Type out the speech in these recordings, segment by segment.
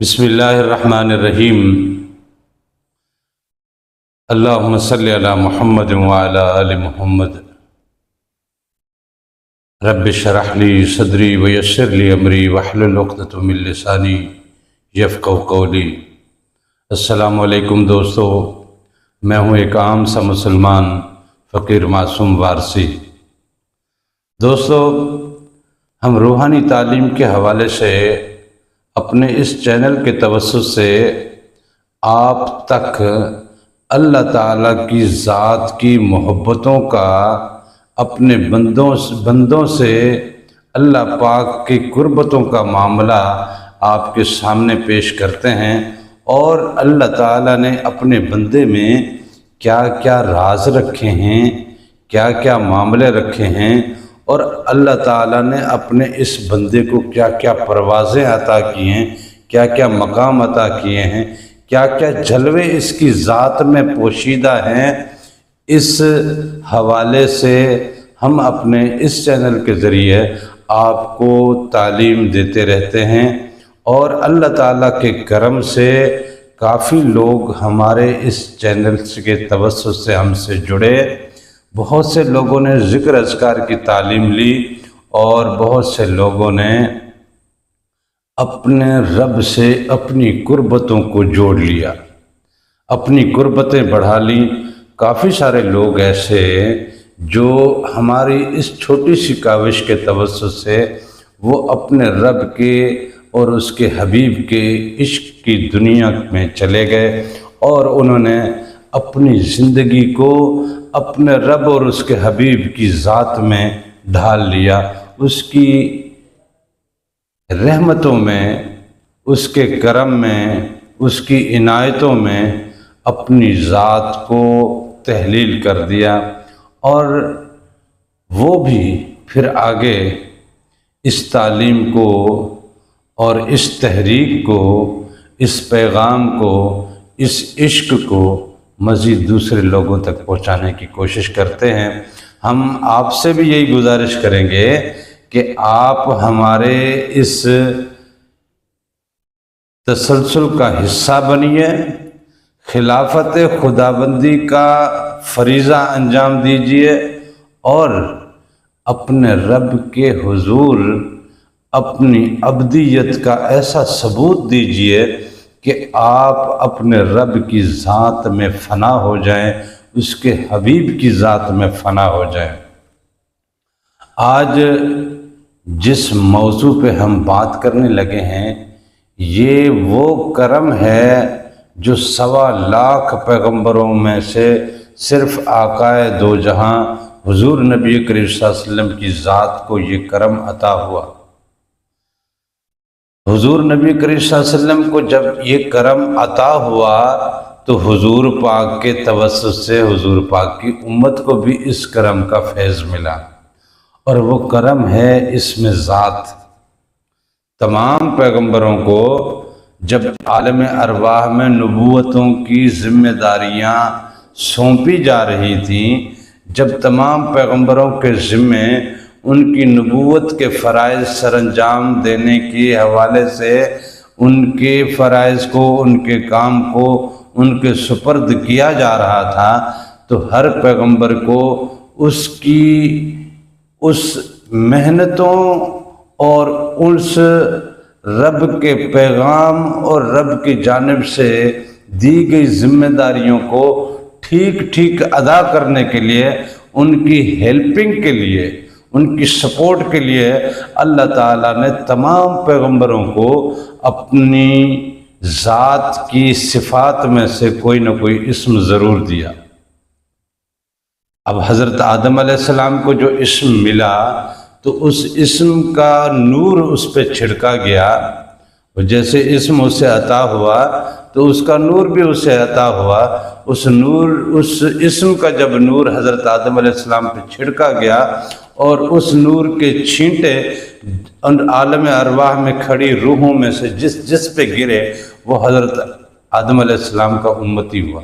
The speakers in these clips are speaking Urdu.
بسم اللہ الرحمن الرحیم۔ اللہم صلی علی محمد وعلی آل محمد۔ رب اشرح لی صدری ویسر لی امری واحلل عقدۃ من لسانی یفقہوا قولی۔ السلام علیکم دوستو، میں ہوں ایک عام سا مسلمان فقیر معصوم وارثی۔ دوستو، ہم روحانی تعلیم کے حوالے سے اپنے اس چینل کے توسط سے آپ تک اللہ تعالیٰ کی ذات کی محبتوں کا، اپنے بندوں سے اللہ پاک کی قربتوں کا معاملہ آپ کے سامنے پیش کرتے ہیں، اور اللہ تعالیٰ نے اپنے بندے میں کیا کیا راز رکھے ہیں، کیا کیا معاملے رکھے ہیں، اور اللہ تعالیٰ نے اپنے اس بندے کو کیا کیا پروازیں عطا کی ہیں، کیا کیا مقام عطا کیے ہیں، کیا کیا جلوے اس کی ذات میں پوشیدہ ہیں۔ اس حوالے سے ہم اپنے اس چینل کے ذریعے آپ کو تعلیم دیتے رہتے ہیں، اور اللہ تعالیٰ کے کرم سے کافی لوگ ہمارے اس چینل کے توسط سے ہم سے جڑے۔ بہت سے لوگوں نے ذکر اذکار کی تعلیم لی، اور بہت سے لوگوں نے اپنے رب سے اپنی قربتوں کو جوڑ لیا، اپنی قربتیں بڑھا لیں۔ کافی سارے لوگ ایسے جو ہماری اس چھوٹی سی کاوش کے توسط سے وہ اپنے رب کے اور اس کے حبیب کے عشق کی دنیا میں چلے گئے، اور انہوں نے اپنی زندگی کو اپنے رب اور اس کے حبیب کی ذات میں ڈھال لیا، اس کی رحمتوں میں، اس کے کرم میں، اس کی عنایتوں میں اپنی ذات کو تحلیل کر دیا، اور وہ بھی پھر آگے اس تعلیم کو اور اس تحریک کو، اس پیغام کو، اس عشق کو مزید دوسرے لوگوں تک پہنچانے کی کوشش کرتے ہیں۔ ہم آپ سے بھی یہی گزارش کریں گے کہ آپ ہمارے اس تسلسل کا حصہ بنیے، خلافت خداوندی کا فریضہ انجام دیجیے، اور اپنے رب کے حضور اپنی عبدیت کا ایسا ثبوت دیجیے کہ آپ اپنے رب کی ذات میں فنا ہو جائیں، اس کے حبیب کی ذات میں فنا ہو جائیں۔ آج جس موضوع پہ ہم بات کرنے لگے ہیں، یہ وہ کرم ہے جو 1.25 پیغمبروں میں سے صرف آقائے دو جہاں حضور نبی کریم صلی اللہ علیہ وسلم کی ذات کو یہ کرم عطا ہوا۔ حضور نبی کریم صلی اللہ علیہ وسلم کو جب یہ کرم عطا ہوا تو حضور پاک کے توسط سے حضور پاک کی امت کو بھی اس کرم کا فیض ملا، اور وہ کرم ہے اسم ذات۔ تمام پیغمبروں کو جب عالم ارواح میں نبوتوں کی ذمہ داریاں سونپی جا رہی تھیں، جب تمام پیغمبروں کے ذمے ان کی نبوت کے فرائض سر انجام دینے کے حوالے سے ان کے فرائض کو، ان کے کام کو ان کے سپرد کیا جا رہا تھا، تو ہر پیغمبر کو اس کی اس محنتوں اور اس رب کے پیغام اور رب کی جانب سے دی گئی ذمہ داریوں کو ٹھیک ٹھیک ادا کرنے کے لیے، ان کی ہیلپنگ کے لیے، ان کی سپورٹ کے لیے اللہ تعالیٰ نے تمام پیغمبروں کو اپنی ذات کی صفات میں سے کوئی نہ کوئی اسم ضرور دیا۔ اب حضرت آدم علیہ السلام کو جو اسم ملا تو اس اسم کا نور اس پہ چھڑکا گیا، اور جیسے اسم اسے عطا ہوا تو اس کا نور بھی اسے عطا ہوا۔ اس اسم کا جب نور حضرت آدم علیہ السلام پہ چھڑکا گیا، اور اس نور کے چھینٹے عالم ارواح میں کھڑی روحوں میں سے جس پہ گرے وہ حضرت آدم علیہ السلام کا امتی ہوا۔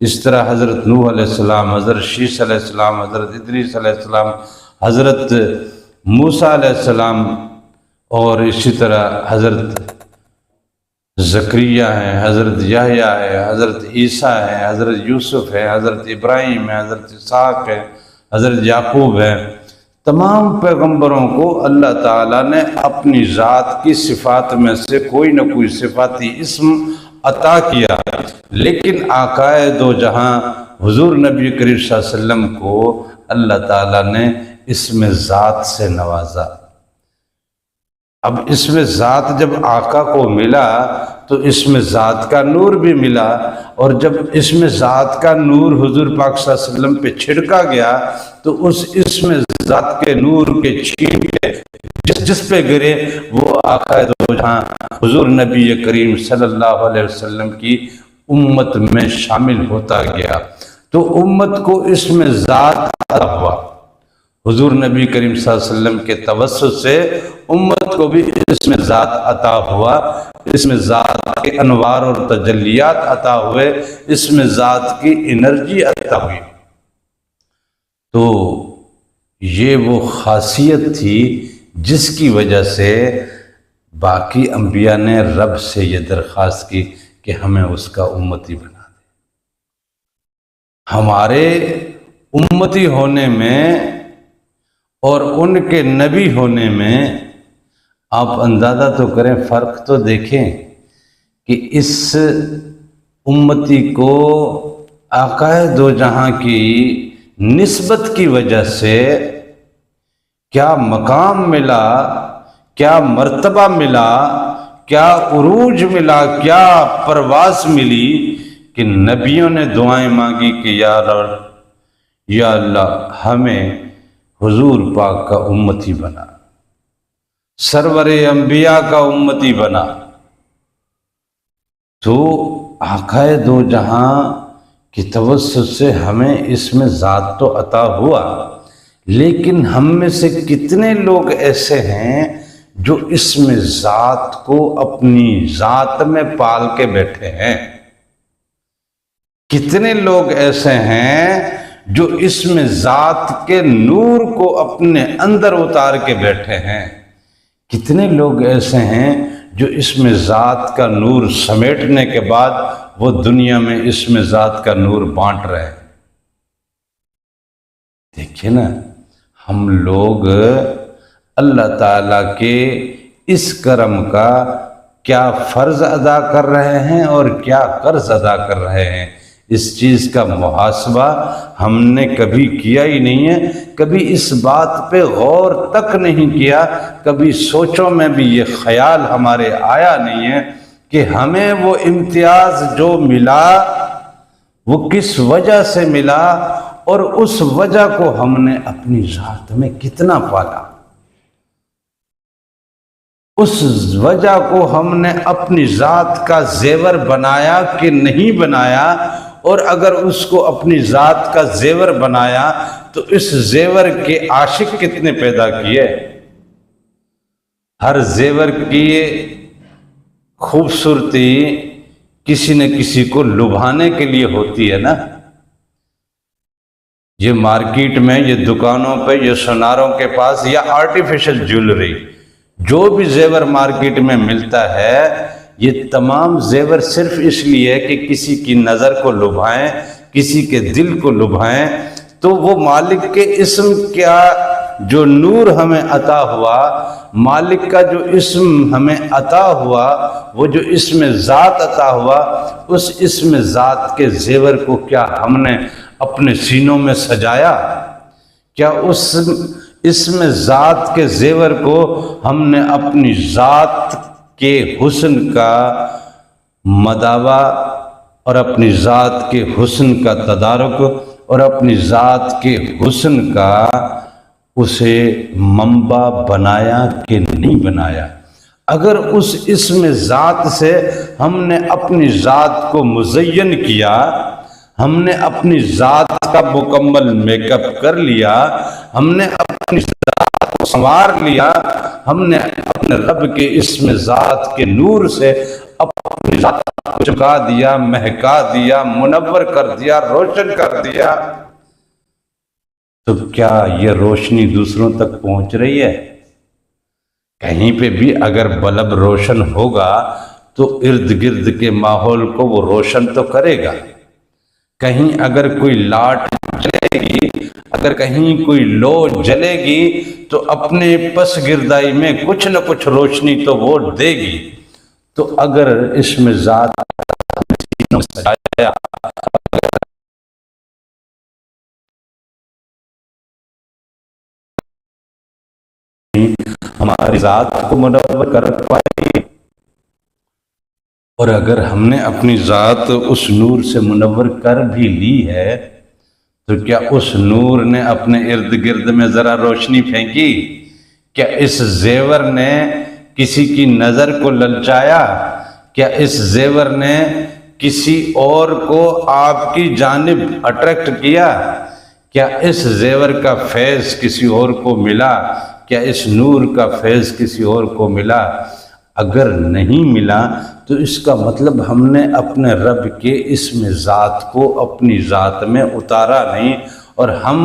اس طرح حضرت نوح علیہ السلام، حضرت شیس علیہ السلام، حضرت ادریس علیہ السلام، حضرت موسیٰ علیہ السلام، اور اسی طرح حضرت زکریہ ہے، حضرت یحییٰ ہے، حضرت عیسیٰ ہے، حضرت یوسف ہے، حضرت ابراہیم ہے، حضرت اسحاق ہے، حضرت یعقوب ہے۔ تمام پیغمبروں کو اللہ تعالیٰ نے اپنی ذات کی صفات میں سے کوئی نہ کوئی صفاتی اسم عطا کیا، لیکن آقا دو جہاں حضور نبی کریم صلی اللہ علیہ وسلم کو اللہ تعالیٰ نے اسم ذات سے نوازا۔ اب اسم ذات جب آقا کو ملا تو اسم ذات کا نور بھی ملا، اور جب اسم ذات کا نور حضور پاک صلی اللہ علیہ وسلم پہ چھڑکا گیا تو اس اسم ذات کے نور کے چھینٹے جس پہ گرے وہ آقا دو جہاں حضور نبی کریم صلی اللہ علیہ وسلم کی امت میں شامل ہوتا گیا، تو امت کو اسم ذات عطا ہوا۔ حضور نبی کریم صلی اللہ علیہ وسلم کے توسط سے امت کو بھی اسم ذات عطا ہوا، اسم ذات کے انوار اور تجلیات عطا ہوئے، اسم ذات کی انرجی عطا ہوئی۔ تو یہ وہ خاصیت تھی جس کی وجہ سے باقی انبیاء نے رب سے یہ درخواست کی کہ ہمیں اس کا امتی بنا دے۔ ہمارے امتی ہونے میں اور ان کے نبی ہونے میں آپ اندازہ تو کریں، فرق تو دیکھیں کہ اس امتی کو آقا دو جہاں کی نسبت کی وجہ سے کیا مقام ملا، کیا مرتبہ ملا، کیا عروج ملا، کیا پرواز ملی کہ نبیوں نے دعائیں مانگی کہ یا رب، یا اللہ ہمیں حضور پاک کا امتی بنا، سرور انبیاء کا امتی بنا۔ تو آقا دو جہاں کی توسط سے ہمیں اسم ذات تو عطا ہوا، لیکن ہم میں سے کتنے لوگ ایسے ہیں جو اسم ذات کو اپنی ذات میں پال کے بیٹھے ہیں؟ کتنے لوگ ایسے ہیں جو اسم ذات کے نور کو اپنے اندر اتار کے بیٹھے ہیں؟ کتنے لوگ ایسے ہیں جو اسم ذات کا نور سمیٹنے کے بعد وہ دنیا میں اسم ذات کا نور بانٹ رہے ہیں؟ دیکھیے نا، ہم لوگ اللہ تعالیٰ کے اس کرم کا کیا فرض ادا کر رہے ہیں اور کیا قرض ادا کر رہے ہیں، اس چیز کا محاسبہ ہم نے کبھی کیا ہی نہیں ہے، کبھی اس بات پہ غور تک نہیں کیا، کبھی سوچوں میں بھی یہ خیال ہمارے آیا نہیں ہے کہ ہمیں وہ امتیاز جو ملا وہ کس وجہ سے ملا، اور اس وجہ کو ہم نے اپنی ذات میں کتنا پالا، اس وجہ کو ہم نے اپنی ذات کا زیور بنایا کہ نہیں بنایا، اور اگر اس کو اپنی ذات کا زیور بنایا تو اس زیور کے عاشق کتنے پیدا کیے۔ ہر زیور کی خوبصورتی کسی نہ کسی کو لبھانے کے لیے ہوتی ہے نا۔ یہ مارکیٹ میں، یہ دکانوں پہ، یہ سوناروں کے پاس، یا آرٹیفیشل جیولری، جو بھی زیور مارکیٹ میں ملتا ہے، یہ تمام زیور صرف اس لیے کہ کسی کی نظر کو لبھائیں، کسی کے دل کو لبھائیں۔ تو وہ مالک کے اسم کیا جو نور ہمیں عطا ہوا، مالک کا جو اسم ہمیں عطا ہوا، وہ جو اسم ذات عطا ہوا، اس اسم ذات کے زیور کو کیا ہم نے اپنے سینوں میں سجایا؟ کیا اس اسم ذات کے زیور کو ہم نے اپنی ذات کے حسن کا مداوا اور اپنی ذات کے حسن کا تدارک اور اپنی ذات کے حسن کا اسے منبع بنایا کہ نہیں بنایا؟ اگر اس اسم ذات سے ہم نے اپنی ذات کو مزین کیا، ہم نے اپنی ذات کا مکمل میک اپ کر لیا، ہم نے اپنی ذات کو سنوار لیا، ہم نے اپنے رب کے اسم ذات کے نور سے اپنی ذات کو چمکا دیا، مہکا دیا، منور کر دیا، روشن کر دیا، تو کیا یہ روشنی دوسروں تک پہنچ رہی ہے؟ کہیں پہ بھی اگر بلب روشن ہوگا تو ارد گرد کے ماحول کو وہ روشن تو کرے گا۔ کہیں اگر کوئی لاٹ جلے گی، اگر کہیں کوئی لو جلے گی تو اپنے پس گردائی میں کچھ نہ کچھ روشنی تو وہ دے گی۔ تو اگر اس میں ذات ہماری ذات کو منور کر پائے، اور اگر ہم نے اپنی ذات اس نور سے منور کر بھی لی ہے تو کیا اس نور نے اپنے ارد گرد میں ذرا روشنی پھینکی؟ کیا اس زیور نے کسی کی نظر کو للچایا؟ کیا اس زیور نے کسی اور کو آپ کی جانب اٹریکٹ کیا؟ کیا اس زیور کا فیض کسی اور کو ملا؟ کیا اس نور کا فیض کسی اور کو ملا؟ اگر نہیں ملا تو اس کا مطلب ہم نے اپنے رب کے اسم ذات کو اپنی ذات میں اتارا نہیں، اور ہم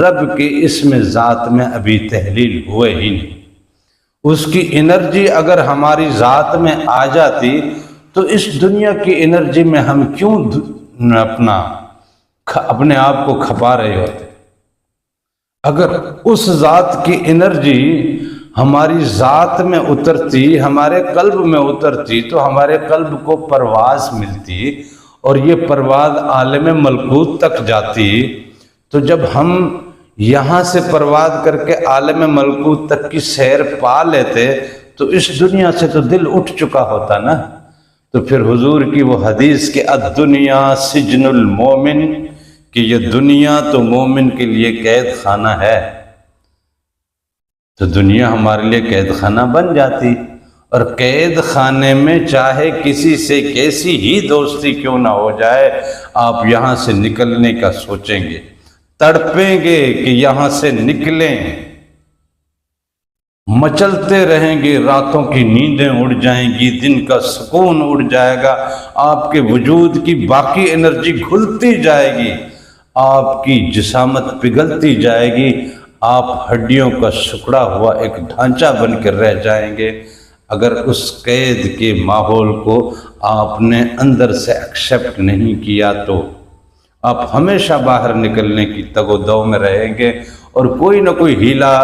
رب کے اسم ذات میں ابھی تحلیل ہوئے ہی نہیں۔ اس کی انرجی اگر ہماری ذات میں آ جاتی تو اس دنیا کی انرجی میں ہم کیوں اپنے آپ کو کھپا رہے ہوتے؟ اگر اس ذات کی انرجی ہماری ذات میں اترتی، ہمارے قلب میں اترتی، تو ہمارے قلب کو پرواز ملتی، اور یہ پرواز عالم ملکوت تک جاتی۔ تو جب ہم یہاں سے پرواز کر کے عالم ملکوت تک کی سیر پا لیتے تو اس دنیا سے تو دل اٹھ چکا ہوتا نا۔ تو پھر حضور کی وہ حدیث کہ الدنیا سجن المومن، کہ یہ دنیا تو مومن کے لیے قید خانہ ہے، تو دنیا ہمارے لیے قید خانہ بن جاتی، اور قید خانے میں چاہے کسی سے کیسی ہی دوستی کیوں نہ ہو جائے، آپ یہاں سے نکلنے کا سوچیں گے، تڑپیں گے کہ یہاں سے نکلیں، مچلتے رہیں گے، راتوں کی نیندیں اڑ جائیں گی، دن کا سکون اڑ جائے گا، آپ کے وجود کی باقی انرجی گھلتی جائے گی، آپ کی جسامت پگھلتی جائے گی، آپ ہڈیوں کا سکڑا ہوا ایک ڈھانچہ بن کر رہ جائیں گے۔ اگر اس قید کے ماحول کو آپ نے اندر سے ایکسیپٹ نہیں کیا تو آپ ہمیشہ باہر نکلنے کی تگ و دو میں رہیں گے، اور کوئی نہ کوئی ہیلا،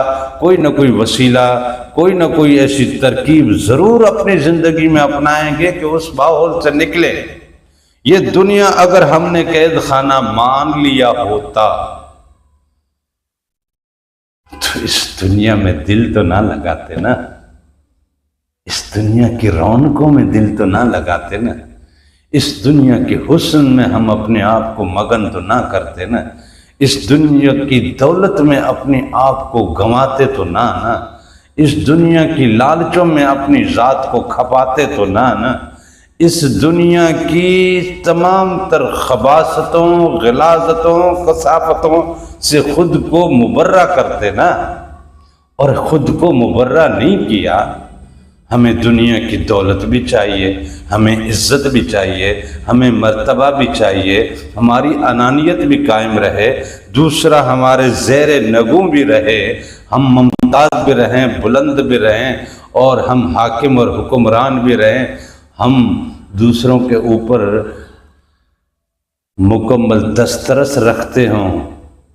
کوئی نہ کوئی وسیلہ، کوئی نہ کوئی ایسی ترکیب ضرور اپنی زندگی میں اپنائیں گے کہ اس ماحول سے نکلے۔ یہ دنیا اگر ہم نے قید خانہ مان لیا ہوتا تو اس دنیا میں دل تو نہ لگاتے نا، اس دنیا کی رونقوں میں دل تو نہ لگاتے نا، اس دنیا کے حسن میں ہم اپنے آپ کو مگن تو نہ کرتے نا، اس دنیا کی دولت میں اپنے آپ کو گنواتے تو نہ، اس دنیا کی لالچوں میں اپنی ذات کو کھپاتے تو نہ، اس دنیا کی تمام تر خباثتوں، غلاظتوں، کثافتوں سے خود کو مبرہ کرتے نا، اور خود کو مبرہ نہیں کیا۔ ہمیں دنیا کی دولت بھی چاہیے، ہمیں عزت بھی چاہیے، ہمیں مرتبہ بھی چاہیے، ہماری انانیت بھی قائم رہے، دوسرا ہمارے زیر نگوں بھی رہے، ہم ممتاز بھی رہیں، بلند بھی رہیں، اور ہم حاکم اور حکمران بھی رہیں، ہم دوسروں کے اوپر مکمل دسترس رکھتے ہوں،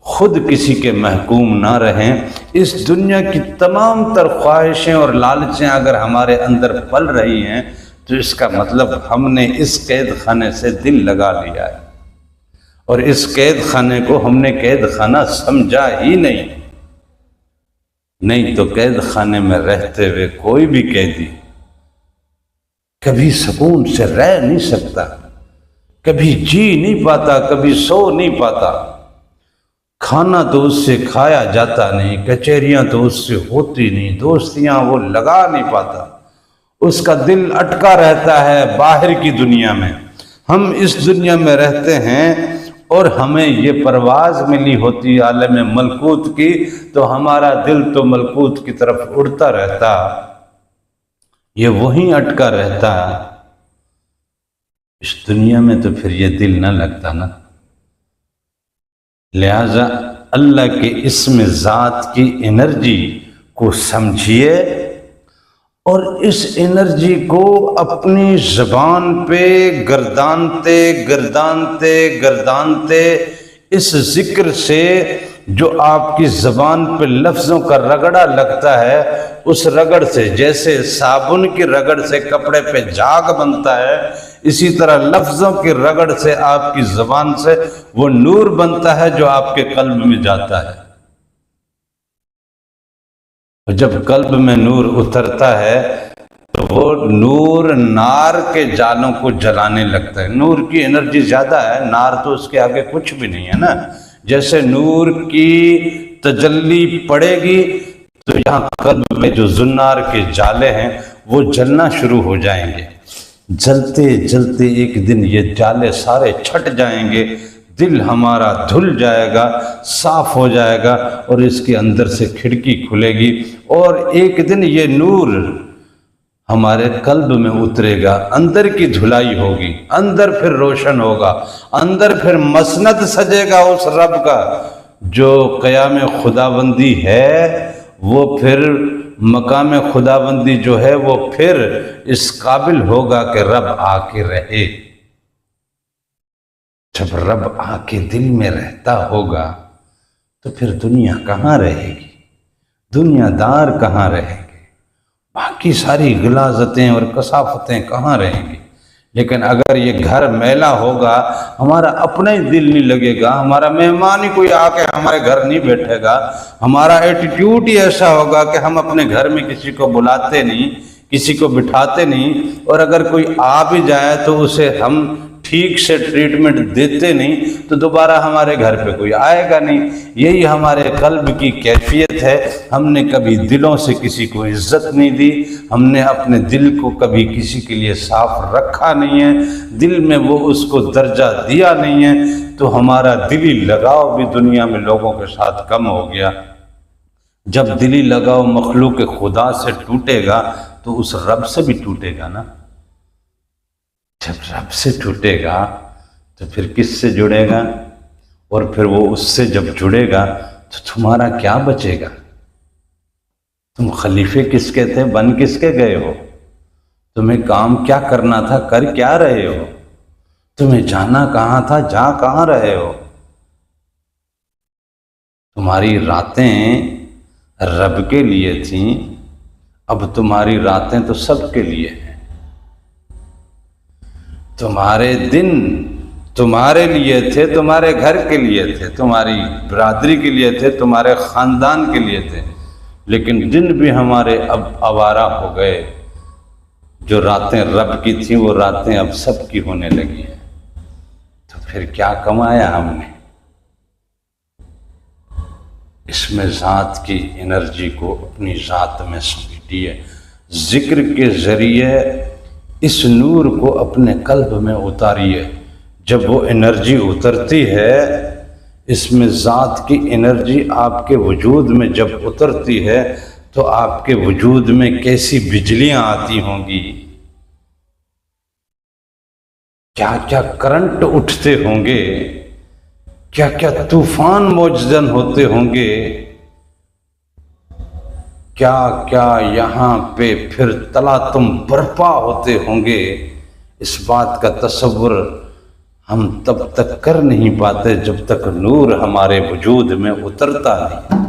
خود کسی کے محکوم نہ رہیں۔ اس دنیا کی تمام تر خواہشیں اور لالچیں اگر ہمارے اندر پل رہی ہیں تو اس کا مطلب ہم نے اس قید خانے سے دل لگا لیا ہے، اور اس قید خانے کو ہم نے قید خانہ سمجھا ہی نہیں تو قید خانے میں رہتے ہوئے کوئی بھی قیدی کبھی سکون سے رہ نہیں سکتا، کبھی جی نہیں پاتا، کبھی سو نہیں پاتا، کھانا تو اس سے کھایا جاتا نہیں، کچہریاں تو اس سے ہوتی نہیں، دوستیاں وہ لگا نہیں پاتا، اس کا دل اٹکا رہتا ہے باہر کی دنیا میں۔ ہم اس دنیا میں رہتے ہیں اور ہمیں یہ پرواز ملی ہوتی عالم ملکوت کی، تو ہمارا دل تو ملکوت کی طرف اڑتا رہتا، یہ وہیں اٹکا رہتا۔ اس دنیا میں تو پھر یہ دل نہ لگتا نا۔ لہذا اللہ کے اسم ذات کی انرجی کو سمجھیے اور اس انرجی کو اپنی زبان پہ گردانتے گردانتے گردانتے اس ذکر سے جو آپ کی زبان پہ لفظوں کا رگڑا لگتا ہے، اس رگڑ سے، جیسے صابن کی رگڑ سے کپڑے پہ جھاگ بنتا ہے، اسی طرح لفظوں کی رگڑ سے آپ کی زبان سے وہ نور بنتا ہے جو آپ کے قلب میں جاتا ہے۔ جب قلب میں نور اترتا ہے تو وہ نور نار کے جالوں کو جلانے لگتا ہے۔ نور کی انرجی زیادہ ہے، نار تو اس کے آگے کچھ بھی نہیں ہے نا۔ جیسے نور کی تجلی پڑے گی تو یہاں قلب میں جو زنار کے جالے ہیں وہ جلنا شروع ہو جائیں گے۔ جلتے جلتے ایک دن یہ جالے سارے چھٹ جائیں گے، دل ہمارا دھل جائے گا، صاف ہو جائے گا، اور اس کے اندر سے کھڑکی کھلے گی، اور ایک دن یہ نور ہمارے قلب میں اترے گا، اندر کی دھلائی ہوگی، اندر پھر روشن ہوگا، اندر پھر مسند سجے گا اس رب کا جو قیام خداوندی ہے، وہ پھر مقام خداوندی جو ہے وہ پھر اس قابل ہوگا کہ رب آ کے رہے۔ جب رب آ کے دل میں رہتا ہوگا تو پھر دنیا کہاں رہے گی، دنیا دار کہاں رہیں گے، باقی ساری غلاظتیں اور کثافتیں کہاں رہیں گی۔ لیکن اگر یہ گھر میلا ہوگا، ہمارا اپنا ہی دل نہیں لگے گا، ہمارا مہمان ہی کوئی آ کے ہمارے گھر نہیں بیٹھے گا، ہمارا ایٹیٹیوڈ ہی ایسا ہوگا کہ ہم اپنے گھر میں کسی کو بلاتے نہیں، کسی کو بٹھاتے نہیں، اور اگر کوئی آ بھی جائے تو اسے ہم ٹھیک سے ٹریٹمنٹ دیتے نہیں تو دوبارہ ہمارے گھر پہ کوئی آئے گا نہیں۔ یہی ہمارے قلب کی کیفیت ہے۔ ہم نے کبھی دلوں سے کسی کو عزت نہیں دی، ہم نے اپنے دل کو کبھی کسی کے لیے صاف رکھا نہیں ہے، دل میں وہ اس کو درجہ دیا نہیں ہے، تو ہمارا دلی لگاؤ بھی دنیا میں لوگوں کے ساتھ کم ہو گیا۔ جب دلی لگاؤ مخلوق خدا سے ٹوٹے گا تو اس رب سے بھی ٹوٹے گا نا۔ جب رب سے ٹوٹے گا تو پھر کس سے جڑے گا، اور پھر وہ اس سے جب جڑے گا تو تمہارا کیا بچے گا؟ تم خلیفے کس کے تھے، بن کس کے گئے ہو؟ تمہیں کام کیا کرنا تھا، کر کیا رہے ہو؟ تمہیں جانا کہاں تھا، جا کہاں رہے ہو؟ تمہاری راتیں رب کے لیے تھیں، اب تمہاری راتیں تو سب کے لیے ہیں۔ تمہارے دن تمہارے لیے تھے، تمہارے گھر کے لیے تھے، تمہاری برادری کے لیے تھے، تمہارے خاندان کے لیے تھے، لیکن دن بھی ہمارے اب آوارہ ہو گئے۔ جو راتیں رب کی تھیں وہ راتیں اب سب کی ہونے لگی ہیں، تو پھر کیا کمایا ہم نے؟ اس میں ذات کی انرجی کو اپنی ذات میں سمیٹیے، ذکر کے ذریعے اس نور کو اپنے قلب میں اتاریے۔ جب وہ انرجی اترتی ہے، اس میں ذات کی انرجی آپ کے وجود میں جب اترتی ہے تو آپ کے وجود میں کیسی بجلیاں آتی ہوں گی، کیا کیا کرنٹ اٹھتے ہوں گے، کیا کیا طوفان موجزن ہوتے ہوں گے، کیا کیا یہاں پہ پھر تلاطم برپا ہوتے ہوں گے۔ اس بات کا تصور ہم تب تک کر نہیں پاتے جب تک نور ہمارے وجود میں اترتا نہیں۔